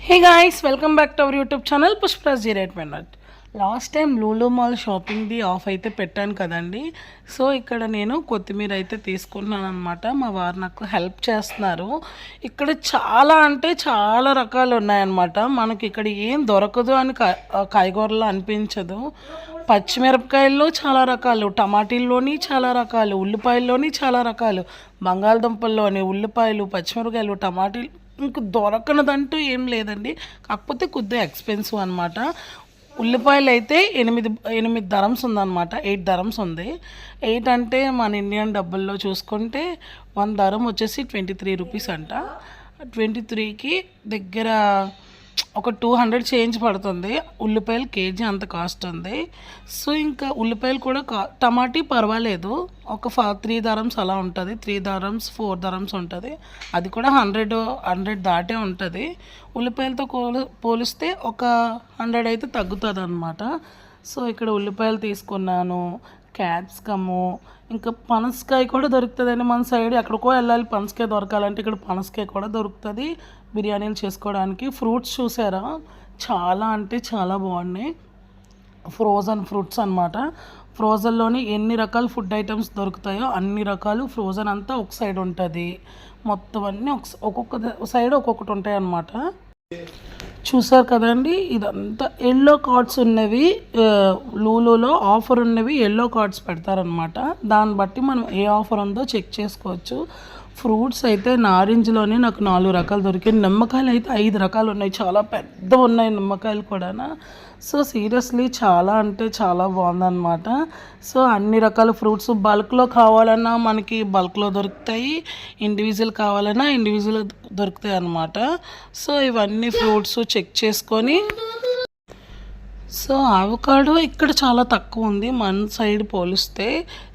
Hey guys, welcome back to our YouTube channel Pushpra's G8 Minute. Last time Lulu mall షాపింగ్ది ఆఫ్ అయితే పెట్టాను కదండి. సో ఇక్కడ నేను కొత్తిమీర అయితే తీసుకున్నాను అనమాట. మా వారు నాకు హెల్ప్ చేస్తున్నారు. ఇక్కడ చాలా అంటే చాలా రకాలు ఉన్నాయన్నమాట. మనకి ఇక్కడ ఏం దొరకదు అని కాయగూరలు అనిపించదు. పచ్చిమిరపకాయల్లో చాలా రకాలు, టమాటీల్లోని చాలా రకాలు, ఉల్లిపాయల్లోని చాలా రకాలు, బంగాళదుంపల్లోని ఉల్లిపాయలు, పచ్చిమిరపకాయలు, టమాటీలు ఇంక దొరకనదంటూ ఏం లేదండి. కాకపోతే కొద్దిగా ఎక్స్పెన్సివ్ అనమాట. ఉల్లిపాయలు అయితే ఎనిమిది ధరమ్స్ ఉందన్నమాట. 8 ధరమ్స్ ఉంది. 8 అంటే మన ఇండియన్ డబ్బుల్లో చూసుకుంటే 1 ధరం వచ్చేసి 23 రూపీస్ అంట. 23కి దగ్గర ఒక 200 చేంజ్ పడుతుంది. ఉల్లిపాయలు కేజీ అంత కాస్ట్ ఉంది. సో ఇంకా ఉల్లిపాయలు కూడా టమాటీ పర్వాలేదు, ఒక 3 ధరమ్స్ అలా ఉంటుంది. 3 ధరమ్స్ 4 ధరమ్స్ ఉంటుంది. అది కూడా 100 దాటే ఉంటుంది. ఉల్లిపాయలతో పోలిస్తే ఒక 100 అయితే తగ్గుతుంది అనమాట. సో ఇక్కడ ఉల్లిపాయలు తీసుకున్నాను, క్యాప్సికము, ఇంకా పనసకాయ కూడా దొరుకుతుందండి. మన సైడ్ ఎక్కడికో వెళ్ళాలి పనసకాయ దొరకాలంటే ఇక్కడ పనసకాయ కూడా దొరుకుతుంది బిర్యానీలు చేసుకోవడానికి. ఫ్రూట్స్ చూసారా, చాలా అంటే చాలా బాగున్నాయి. ఫ్రోజన్ ఫ్రూట్స్ అనమాట. ఫ్రోజన్లోని ఎన్ని రకాల ఫుడ్ ఐటమ్స్ దొరుకుతాయో అన్ని రకాలు ఫ్రోజన్ అంతా ఒక సైడ్ ఉంటుంది. మొత్తం అన్నీ ఒక్కొక్క సైడ్ ఒక్కొక్కటి ఉంటాయి అన్నమాట. చూసారు కదండి, ఇదంతా ఎల్లో కార్డ్స్ ఉన్నవి. లూలులో ఆఫర్ ఉన్నవి ఎల్లో కార్డ్స్ పెడతారనమాట. దాన్ని బట్టి మనం ఏ ఆఫర్ ఉందో చెక్ చేసుకోవచ్చు. ఫ్రూట్స్ అయితే నారింజలోనే నాకు 4 రకాలు దొరికాయి. నిమ్మకాయలు అయితే 5 రకాలు ఉన్నాయి. చాలా పెద్ద ఉన్నాయి నిమ్మకాయలు కూడా. సో సీరియస్లీ చాలా అంటే చాలా బాగుందన్నమాట. సో అన్ని రకాల ఫ్రూట్స్ బల్క్లో కావాలన్నా మనకి బల్క్లో దొరుకుతాయి, ఇండివిజువల్ కావాలన్నా ఇండివిజువల్ దొరుకుతాయి అన్నమాట. సో ఇవన్నీ ఫ్రూట్స్ చెక్ చేసుకొని, సో అవకాడో ఇక్కడ చాలా తక్కువ ఉంది మన సైడ్ పోలిస్తే.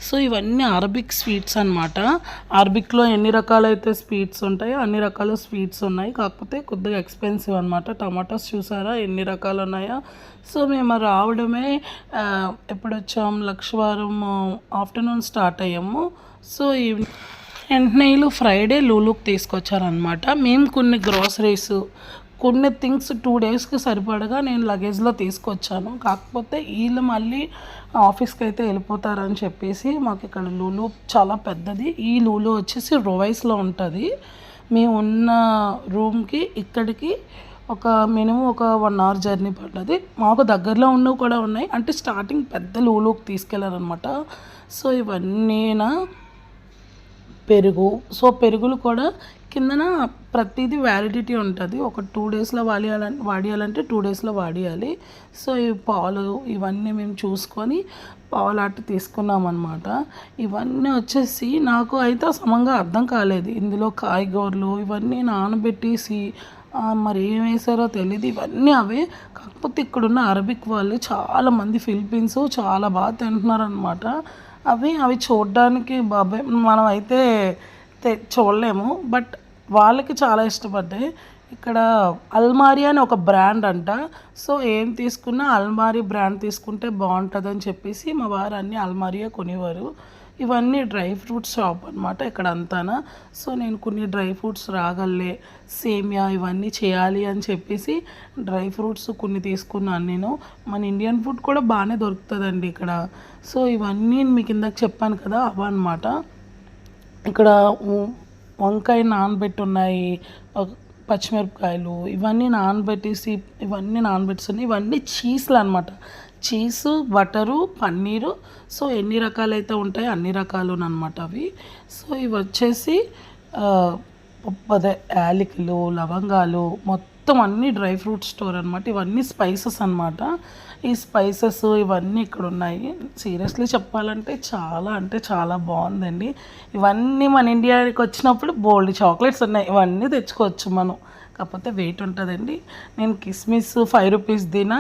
సో ఇవన్నీ అరబిక్ స్వీట్స్ అనమాట. అరబిక్లో ఎన్ని రకాలైతే స్వీట్స్ ఉంటాయో అన్ని రకాల స్వీట్స్ ఉన్నాయి. కాకపోతే కొద్దిగా ఎక్స్పెన్సివ్ అనమాట. టమాటోస్ చూసారా ఎన్ని రకాలు ఉన్నాయో. సో మేము రావడమే ఎప్పుడు వచ్చాము, లక్షవారం ఆఫ్టర్నూన్ స్టార్ట్ అయ్యాము. సో వెంటనే ఫ్రైడే లూలుకి తీసుకొచ్చారనమాట. మేము కొన్ని గ్రోసరీస్, కొన్ని థింగ్స్ 2 డేస్కి సరిపడగా నేను లగేజ్లో తీసుకొచ్చాను. కాకపోతే వీళ్ళు మళ్ళీ ఆఫీస్కి అయితే వెళ్ళిపోతారని చెప్పేసి మాకు ఇక్కడ లూలు చాలా పెద్దది. ఈ లూలు వచ్చేసి రోవైస్లో ఉంటుంది. మేము ఉన్న రూమ్కి ఇక్కడికి ఒక మినిమం ఒక 1 అవర్ జర్నీ పడ్డది. మాకు దగ్గరలో ఉన్నవి కూడా ఉన్నాయి. అంటే స్టార్టింగ్ పెద్ద లూలుకి తీసుకెళ్లారనమాట. సో ఇవన్నీనా పెరుగు. సో పెరుగులు కూడా కిందన ప్రతిదీ వ్యాలిడిటీ ఉంటుంది. ఒక 2 డేస్లో వాడియాలంటే 2 డేస్లో వాడియాలి. సో ఈ పాలు ఇవన్నీ మేము చూసుకొని పావులాట తీసుకున్నాం అన్నమాట. ఇవన్నీ వచ్చేసి నాకు అయితే సమంగా అర్థం కాలేదు. ఇందులో కాయగూరలు ఇవన్నీ నానబెట్టేసి మరి ఏం వేసారో తెలియదు. ఇవన్నీ అవే. కాకపోతే ఇక్కడున్న అరబిక్ వాళ్ళు చాలామంది ఫిలిపీన్స్ చాలా బాగా తింటున్నారు అనమాట. అవి చూడడానికి బాబాయ్ మనం అయితే చూడలేము, బట్ వాళ్ళకి చాలా ఇష్టపడ్డాయి. ఇక్కడ అల్మారీ అని ఒక బ్రాండ్ అంట. సో ఏం తీసుకున్నా అల్మారీ బ్రాండ్ తీసుకుంటే బాగుంటుందని చెప్పేసి మా వారు అన్నీ అల్మారీయే కొనేవారు. ఇవన్నీ డ్రై ఫ్రూట్స్ షాప్ అనమాట ఇక్కడ అంతానా. సో నేను కొన్ని డ్రై ఫ్రూట్స్ రాగల్లే, సేమియా ఇవన్నీ చేయాలి అని చెప్పేసి డ్రై ఫ్రూట్స్ కొన్ని తీసుకున్నాను నేను. మన ఇండియన్ ఫుడ్ కూడా బాగానే దొరుకుతుందండి ఇక్కడ. సో ఇవన్నీ మీకు ఇందాక చెప్పాను కదా అవన్నమాట. ఇక్కడ వంకాయ నానబెట్టి ఉన్నాయి, పచ్చిమిరపకాయలు ఇవన్నీ నానబెట్టేసి ఇవన్నీ చీజ్లు అనమాట. Cheese, butter, paneer. సో ఎన్ని రకాలైతే ఉంటాయో అన్ని రకాలు అనమాట అవి. సో ఇవి వచ్చేసి అదే యాలకులు, లవంగాలు, మొత్తం అన్నీ డ్రై ఫ్రూట్ స్టోర్ అనమాట. ఇవన్నీ స్పైసెస్ అనమాట. ఈ స్పైసెస్ ఇవన్నీ ఇక్కడ ఉన్నాయి. సీరియస్లీ చెప్పాలంటే చాలా అంటే చాలా బాగుందండి. ఇవన్నీ మన ఇండియాకి వచ్చినప్పుడు బోల్డ్ చాక్లెట్స్ ఉన్నాయి. ఇవన్నీ తెచ్చుకోవచ్చు మనం, కాకపోతే వెయిట్ ఉంటుందండి. నేను కిస్మిస్ 5 రూపీస్దినా,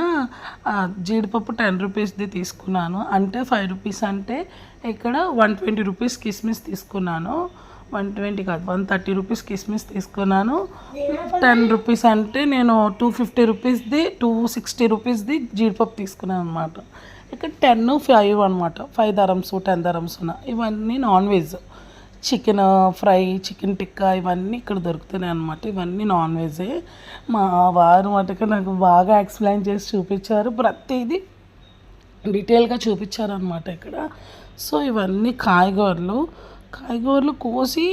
జీడిపప్పు 10 రూపీస్ది తీసుకున్నాను. అంటే 5 రూపీస్ అంటే ఇక్కడ 120 రూపీస్ కిస్మిస్ తీసుకున్నాను. 120 కాదు 130 రూపీస్ కిస్మిస్ తీసుకున్నాను. 10 రూపీస్ అంటే నేను 250 రూపీస్ది 260 రూపీస్ది జీడిపప్పు తీసుకున్నాను అనమాట. ఇక్కడ 10, 5 అనమాట. 5 ధరమ్స్ 10 ధరమ్స్ ఇవన్నీ non veg. Chicken fry, chicken tikka ఇవన్నీ ఇక్కడ దొరుకుతున్నాయి అన్నమాట. ఇవన్నీ నాన్ వెజే. మా వారు మటుకు నాకు బాగా ఎక్స్ప్లెయిన్ చేసి చూపించారు, ప్రతిదీ డీటెయిల్గా చూపించారనమాట ఇక్కడ. సో ఇవన్నీ కాయగూరలు కోసి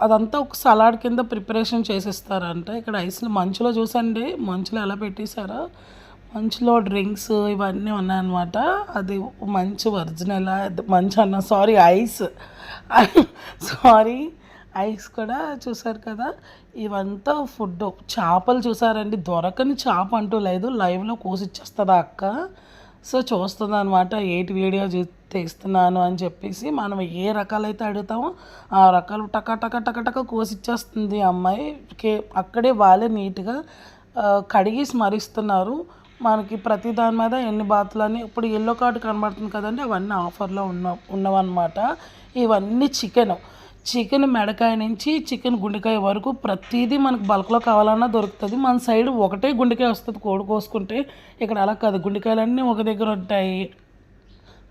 అదంతా ఒక సలాడ్ కింద ప్రిపరేషన్ చేసేస్తారంట. ఇక్కడ ఐస్లో మంచులో చూసండి, మంచులో ఎలా పెట్టేశారో, మంచులో డ్రింక్స్ ఇవన్నీ ఉన్నాయన్నమాట. అది మంచు ఒరిజినల్, మంచు అన్న సారీ ఐస్ కూడా చూసారు కదా. ఇవంతా ఫుడ్. చేపలు చూసారండి, దొరకని చేప అంటూ లేదు, లైవ్లో కోసిచ్చేస్తుంది అక్క. సో చూస్తుంది అనమాట, ఏంటి వీడియో తీస్తున్నాను అని చెప్పేసి. మనం ఏ రకాలైతే అడుగుతామో ఆ రకాలు టక టక టక టక కోసిచ్చేస్తుంది అమ్మాయి. అక్కడే వాళ్ళే నీట్గా కడిగి స్మరిస్తున్నారు మనకి. ప్రతి దాని మీద ఎన్ని బాతులని ఇప్పుడు ఎల్లో కార్డు కనబడుతుంది కదండి, అవన్నీ ఆఫర్లో ఉన్నవన్నమాట. ఇవన్నీ చికెన్ మెడకాయ నుంచి చికెన్ గుండెకాయ వరకు ప్రతిదీ మనకు బల్క్లో కావాలన్నా దొరుకుతుంది. మన సైడ్ ఒకటే గుండెకాయ వస్తుంది కోడి కోసుకుంటే, ఇక్కడ అలా కాదు, గుండెకాయలన్నీ ఒక దగ్గర ఉంటాయి,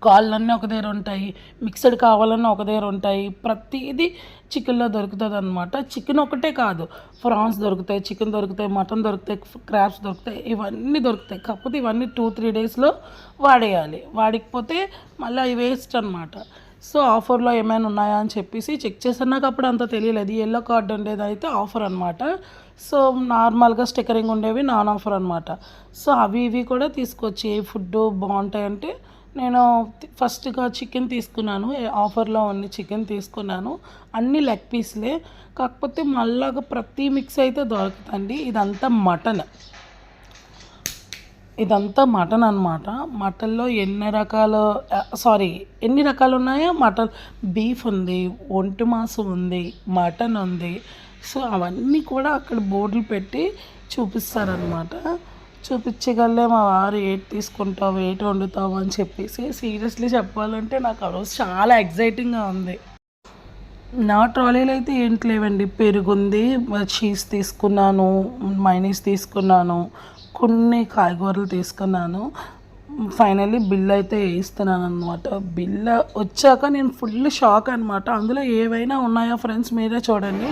కాళ్ళన్నీ ఒక దగ్గర ఉంటాయి, మిక్సడ్ కావాలన్నా ఒక దగ్గర ఉంటాయి. ప్రతిదీ చికెన్లో దొరుకుతుంది అనమాట. చికెన్ ఒకటే కాదు, ఫ్రాన్స్ దొరుకుతాయి, చికెన్ దొరుకుతాయి, మటన్ దొరుకుతాయి, క్రాబ్స్ దొరుకుతాయి, ఇవన్నీ దొరుకుతాయి. కాకపోతే ఇవన్నీ 2-3 డేస్లో వాడేయాలి, వాడకపోతే మళ్ళీ అవి వేస్ట్ అనమాట. సో ఆఫర్లో ఏమైనా ఉన్నాయా అని చెప్పేసి చెక్ చేశాను. నాకు అప్పుడు అంత తెలియలేదు. ఎల్లో కార్డు ఉండేది అయితే ఆఫర్ అనమాట. సో నార్మల్గా స్టిక్కరింగ్ ఉండేవి నాన్ ఆఫర్ అనమాట. సో అవి ఇవి కూడా తీసుకొచ్చి ఏ ఫుడ్ బాగుంటాయంటే నేను ఫస్ట్గా చికెన్ తీసుకున్నాను, ఆఫర్లో ఉన్న చికెన్ తీసుకున్నాను. అన్ని లెగ్ పీస్లే, కాకపోతే మళ్ళాగా ప్రతి మిక్స్ అయితే దొరుకుతుంది. ఇదంతా మటన్ అనమాట. మటన్లో ఎన్ని రకాలు ఉన్నాయో, మటన్ బీఫ్ ఉంది, ఒంటి మాంసం ఉంది, మటన్ ఉంది. సో అవన్నీ కూడా అక్కడ బోర్డులు పెట్టి చూపిస్తారనమాట. చూపించగలే మా వారు ఏటి తీసుకుంటావు, ఏటి వండుతావు అని చెప్పేసి. సీరియస్లీ చెప్పాలంటే నాకు ఆ రోజు చాలా ఎగ్జైటింగ్గా ఉంది. నా ట్రాలీలో అయితే ఏంటి లేవండి, పెరుగుంది, చీజ్ తీసుకున్నాను, మైనీస్ తీసుకున్నాను, కొన్ని కాయగూరలు తీసుకున్నాను. ఫైనల్లీ బిల్ అయితే వేస్తున్నాను అనమాట. బిల్ వచ్చాక నేను ఫుల్ షాక్ అనమాట. అందులో ఏవైనా ఉన్నాయా ఫ్రెండ్స్ మీరే చూడండి.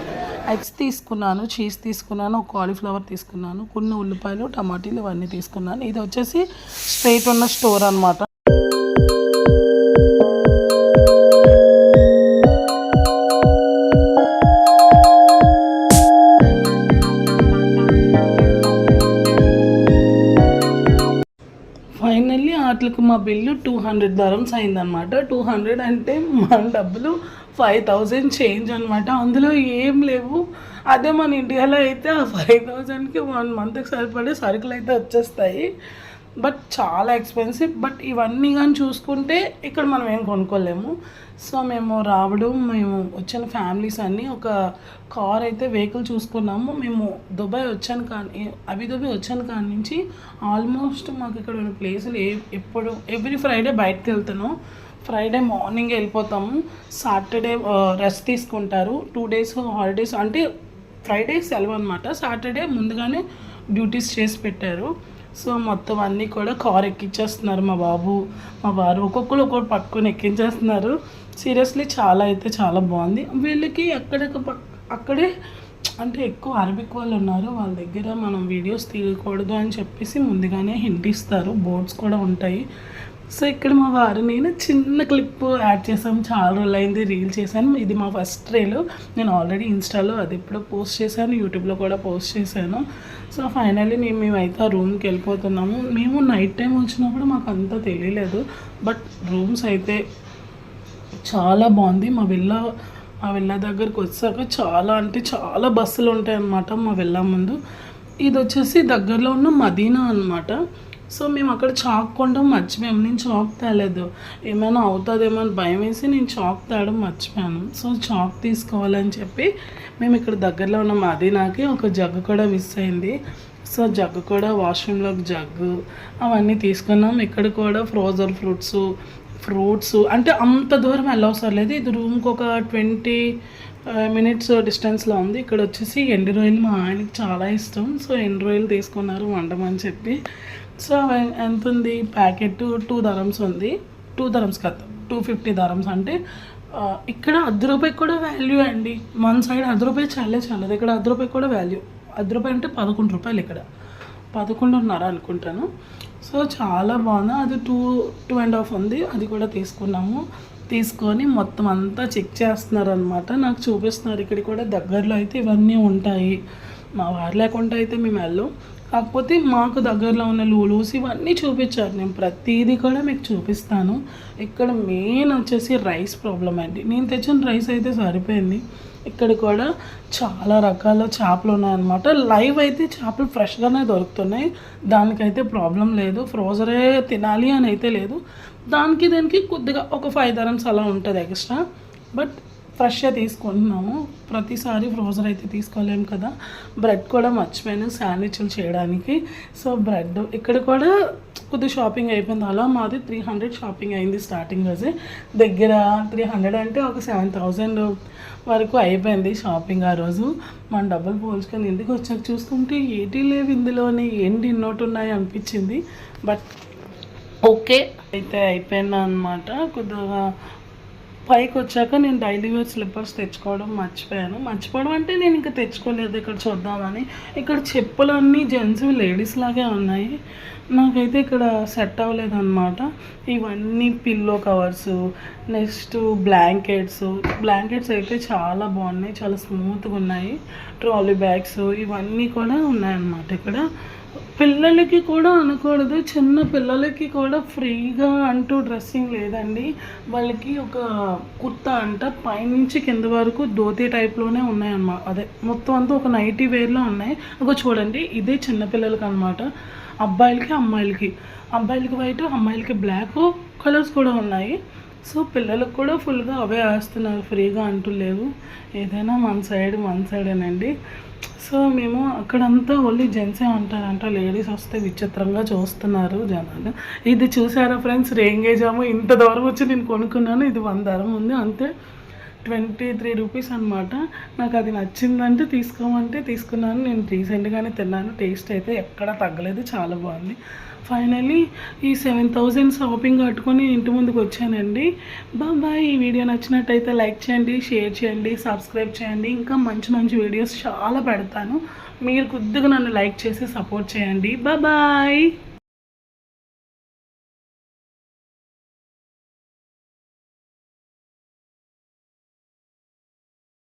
ఎగ్స్ తీసుకున్నాను, చీజ్ తీసుకున్నాను, కాలీఫ్లవర్ తీసుకున్నాను, కొన్ని ఉల్లిపాయలు, టమాటీలు ఇవన్నీ తీసుకున్నాను. ఇది వచ్చేసి స్ట్రైట్ ఉన్న స్టోర్ అనమాట. ఫైనల్లీ వాటికి మా బిల్లు $200 అయిందనమాట. 200 అంటే మన డబ్బులు 5000 చేంజ్ అనమాట. అందులో ఏం లేవు. అదే మన ఇండియాలో అయితే ఆ 5000కి 1 మంత్కి సరిపడే సరుకులు అయితే వచ్చేస్తాయి. బట్ చాలా ఎక్స్పెన్సివ్. బట్ ఇవన్నీ కానీ చూసుకుంటే ఇక్కడ మనం ఏం కొనుక్కోలేము. సో మేము వచ్చిన ఫ్యామిలీస్ అన్నీ ఒక కార్ అయితే వెహికల్ చూసుకున్నాము. మేము దుబాయ్ వచ్చాను కాని నుంచి ఆల్మోస్ట్ మాకు ఇక్కడ ఉన్న ప్లేసులు ఎవ్రీ ఫ్రైడే బయటకు వెళ్తాను. ఫ్రైడే మార్నింగ్ వెళ్ళిపోతాము, సాటర్డే రెస్ట్ తీసుకుంటారు, 2 days హాలిడేస్. అంటే ఫ్రైడే సెలవు అనమాట, సాటర్డే ముందుగానే డ్యూటీస్ చేసి పెట్టారు. సో మొత్తం అన్నీ కూడా కార్ ఎక్కించేస్తున్నారు మా వారు ఒక్కొక్కరు పట్టుకొని ఎక్కించేస్తున్నారు. సీరియస్లీ చాలా బాగుంది. వీళ్ళకి అక్కడే అంటే ఎక్కువ అరబిక్ వాళ్ళు ఉన్నారు, వాళ్ళ దగ్గర మనం వీడియోస్ తీయకూడదు అని చెప్పేసి ముందుగానే హింట్ ఇస్తారు, బోర్డ్స్ కూడా ఉంటాయి. సో ఇక్కడ మా వారు నేను చిన్న క్లిప్ యాడ్ చేసాము, చాలా రోజులు అయింది, రీల్ చేశాను. ఇది మా ఫస్ట్ రీల్. నేను ఆల్రెడీ ఇన్స్టాలో అది ఎప్పుడో పోస్ట్ చేశాను, యూట్యూబ్లో కూడా పోస్ట్ చేశాను. సో ఫైనల్లీ మేమైతే ఆ రూమ్కి వెళ్ళిపోతున్నాము. మేము నైట్ టైం వచ్చినప్పుడు మాకు అంతా తెలియలేదు, బట్ రూమ్స్ అయితే చాలా బాగుంది. మా విల్లా దగ్గరికి వచ్చాక చాలా బస్సులు ఉంటాయి అన్నమాట మా విల్లా ముందు. ఇది వచ్చేసి దగ్గరలో ఉన్న మదీనా అనమాట. సో మేము అక్కడ చాక్ కొనడం మర్చిపోయాము. నేను చాక్ తేలేదు, ఏమైనా అవుతుందేమో అని భయం వేసి నేను చాక్ తేడం మర్చిపోయాను. సో చాక్ తీసుకోవాలని చెప్పి మేము ఇక్కడ దగ్గరలో ఉన్న మదీనాకి ఒక జగ్గు కూడా మిస్ అయింది. సో జగ్గు కూడా వాష్రూమ్లోకి జగ్గు అవన్నీ తీసుకున్నాం. ఇక్కడ కూడా ఫ్రోజన్ ఫ్రూట్స్ అంటే అంత దూరం వెళ్ళవసరం లేదు. ఇది రూమ్కి ఒక 20 minutes డిస్టెన్స్లో ఉంది. ఇక్కడ వచ్చేసి ఎండు రొయ్యలు మా ఆయనకి చాలా ఇష్టం. సో ఎండు రొయ్యలు తీసుకున్నారు వండమని చెప్పి. సో ఎంత ఉంది ప్యాకెట్? $2 ఉంది. $2 కాదు, $250 అంటే ఇక్కడ రూ. 10 కూడా వాల్యూ అండి. మన సైడ్ రూ. 10 చాలా చాలా, ఇక్కడ రూ. 10 కూడా వాల్యూ. రూ. 10 అంటే రూ. 11, ఇక్కడ 11.5 అనుకుంటాను. సో చాలా బాగుంది. అది 2.5 ఉంది, అది కూడా తీసుకున్నాము. తీసుకొని మొత్తం అంతా చెక్ చేస్తున్నారనమాట, నాకు చూపిస్తున్నారు. ఇక్కడ కూడా దగ్గరలో అయితే ఇవన్నీ ఉంటాయి. మా వారు లేకుండా అయితే మేము వెళ్ళాం, కాకపోతే మాకు దగ్గరలో ఉన్న లూలూస్ ఇవన్నీ చూపించారు. నేను ప్రతిదీ కూడా మీకు చూపిస్తాను. ఇక్కడ మెయిన్ వచ్చేసి రైస్ ప్రాబ్లం అండి. నేను తెచ్చిన రైస్ అయితే సరిపోయింది. ఇక్కడ కూడా చాలా రకాల చేపలు ఉన్నాయన్నమాట. లైవ్ అయితే చేపలు ఫ్రెష్గానే దొరుకుతున్నాయి, దానికైతే ప్రాబ్లం లేదు. ఫ్రోజరే తినాలి అని అయితే లేదు. దానికి కొద్దిగా ఒక 5 dirhams అలా ఉంటుంది ఎక్స్ట్రా, బట్ ఫ్రెష్గా తీసుకుంటున్నాము. ప్రతిసారి ఫ్రోజర్ అయితే తీసుకోలేము కదా. బ్రెడ్ కూడా మర్చిపోయాను శాండ్విచ్లు చేయడానికి. సో బ్రెడ్ ఇక్కడ కూడా కొద్దిగా షాపింగ్ అయిపోయింది. అలా మాది 300 షాపింగ్ అయింది స్టార్టింగ్ రోజే. దగ్గర 300 అంటే ఒక 7,000 వరకు అయిపోయింది షాపింగ్ ఆ రోజు. మన డబ్బులు పోల్చుకొని ఇంటికి వచ్చాక చూస్తుంటే ఏటీ లేవు ఇందులోనే, ఏంటి ఇన్నోటి ఉన్నాయి అనిపించింది. బట్ ఓకే అయితే అయిపోయినా అనమాట. కొద్దిగా పైకి వచ్చాక నేను డైలీ వేర్ స్లిప్పర్స్ తెచ్చుకోవడం మర్చిపోవడం అంటే నేను ఇంకా తెచ్చుకోలేదు ఇక్కడ చూద్దామని. ఇక్కడ చెప్పులన్నీ జెంట్స్ లేడీస్ లాగే ఉన్నాయి. నాకైతే ఇక్కడ సెట్ అవ్వలేదు అనమాట. ఇవన్నీ పిల్లో కవర్స్, నెక్స్ట్ బ్లాంకెట్స్ అయితే చాలా బాగున్నాయి, చాలా స్మూత్గా ఉన్నాయి. ట్రాలీ బ్యాగ్స్ ఇవన్నీ కూడా ఉన్నాయన్నమాట. ఇక్కడ పిల్లలకి కూడా అనకూడదు, చిన్న పిల్లలకి కూడా ఫ్రీగా అంటూ డ్రెస్సింగ్ లేదండి. వాళ్ళకి ఒక కుర్తా అంట పైనుంచి కింద వరకు ధోతి టైప్లోనే ఉన్నాయన్నమాట. అదే మొత్తం అంతా ఒక నైటీ వేర్లో ఉన్నాయి. ఒక చూడండి, ఇదే చిన్నపిల్లలకి అనమాట. అబ్బాయిలకి వైట్, అమ్మాయిలకి బ్లాక్ కలర్స్ కూడా ఉన్నాయి. సో పిల్లలకు కూడా ఫుల్గా అవే వేస్తున్నారు, ఫ్రీగా అంటూ లేవు. ఏదైనా మన సైడేనండి. సో మేము అక్కడంతా ఓన్లీ జెంట్సే ఉంటారంట, లేడీస్ వస్తే విచిత్రంగా చూస్తున్నారు జనాలు. ఇది చూసారా ఫ్రెండ్స్, రేంగే జాము ఇంత దూరం వచ్చి నేను కొనుక్కున్నాను. ఇది 100 dirham ఉంది అంతే, 23 rupees అనమాట. నాకు అది నచ్చిందంటే తీసుకోమంటే తీసుకున్నాను. నేను రీసెంట్గానే తిన్నాను, టేస్ట్ అయితే ఎక్కడా తగ్గలేదు, చాలా బాగుంది. ఫైనల్లీ ఈ 7,000 షాపింగ్ కట్టుకొని ఇంటి ముందుకు వచ్చానండి. బాయ్. ఈ వీడియో నచ్చినట్టయితే లైక్ చేయండి, షేర్ చేయండి, సబ్స్క్రైబ్ చేయండి. ఇంకా మంచి వీడియోస్ చాలా పెడతాను. మీరు కొద్దిగా నన్ను లైక్ చేసి సపోర్ట్ చేయండి. బాయ్.